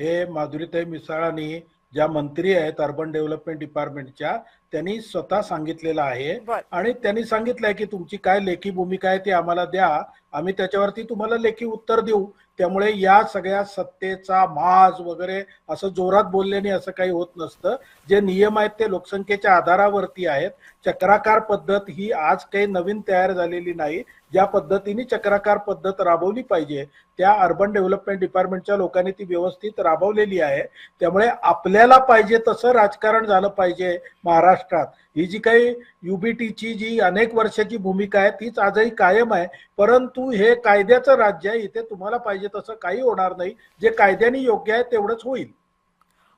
हे माधुरीताई मिसाळांनी ज्या मंत्री आहेत अर्बन डेव्हलपमेंट डिपार्टमेंटच्या त्यांनी स्वतः सांगितलेलं आहे बर आणि त्यांनी सांगितलंय की तुमची काय लेखी भूमिका आहे ती आम्हाला द्या, आम्ही त्याच्यावरती तुम्हाला लेखी उत्तर देऊ. त्यामुळे या सगळ्या सत्तेचा माज वगैरे असं जोरात बोलल्याने असं काही होत नसतं. जे नियम आहेत ते लोकसंख्येच्या आधारावरती आहेत. चक्राकार पद्धत ही आज काही नवीन तयार झालेली नाही. ज्या पद्धतीने चक्राकार पद्धत राबवली पाहिजे त्या अर्बन डेव्हलपमेंट डिपार्टमेंटच्या लोकांनी ती व्यवस्थित राबवलेली आहे. त्यामुळे आपल्याला पाहिजे तसं राजकारण झालं पाहिजे महाराष्ट्रात. ही जी काही युबीटीची जी अनेक वर्षाची भूमिका आहे तीच आजही कायम आहे. परंतु हे कायद्याचं राज्य आहे, इथे तुम्हाला पाहिजे तसं काही होणार नाही. जे कायद्याने योग्य आहे तेवढंच होईल.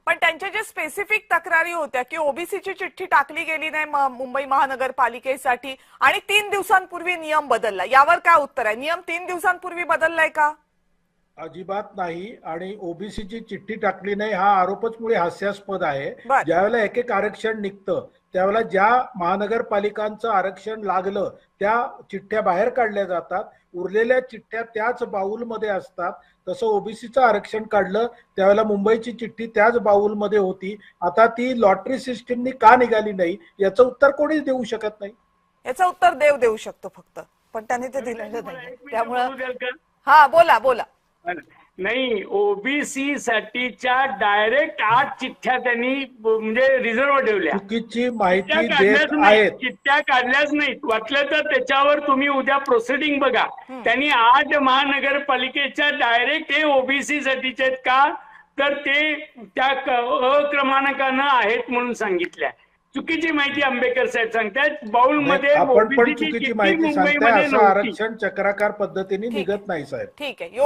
पण त्यांच्या जे स्पेसिफिक तक्रारी होत्या की ओबीसीची चिठ्ठी टाकली गेली नाही मुंबई महानगरपालिकेसाठी आणि 3 दिवसांपूर्वी नियम बदलला, यावर काय उत्तर आहे? नियम 3 दिवसांपूर्वी बदललाय का? अजिबात नाही. आणि ओबीसीची चिठ्ठी टाकली नाही हा आरोपच मुळे हास्यास्पद आहे. बर ज्यावेळेला एक एक आरक्षण निघतं त्यावेळेला ज्या महानगरपालिकांचं आरक्षण लागलं त्या चिठ्ठ्या बाहेर काढल्या जातात, उरलेल्या चिठ्ठ्या त्याच बाऊलमध्ये असतात. तसं ओबीसीचं आरक्षण काढलं त्यावेळेला मुंबईची चिठ्ठी त्याच बाऊलमध्ये होती. आता ती लॉटरी सिस्टीमनी का निघाली नाही याचं उत्तर कोणीच देऊ शकत नाही. याचं उत्तर देव देऊ शकतो फक्त, पण त्यांनी ते दिलेलं नाही. त्यामुळे बोलू द्याल का? हा बोला बोला. नाही, ओबीसी साठीच्या डायरेक्ट 8 चिठ्ठ्या त्यांनी म्हणजे रिझर्व्ह ठेवल्या. चुकीची चिठ्ठ्या माहिती काढल्याच देत नाही, आहेत. चिठ्ठ्या काढल्याच नाहीत. वाटलं तर त्याच्यावर तुम्ही उद्या प्रोसिडिंग बघा. त्यांनी 8 महानगरपालिकेच्या डायरेक्ट हे ओबीसी साठीचे आहेत का, तर ते त्या अक्रमांकानं आहेत म्हणून सांगितल्या. चुकीची माहिती आंबेकर साहेब सांगतात. बाउल मध्ये आपण पण ओबीसीची चुकीची चिठ्ठी माहिती सांगताय. मुंबईमध्ये असं नव्हती. आरक्षण चक्राकार पद्धतीने ठीक निघत नाही साहेब. ठीक आहे.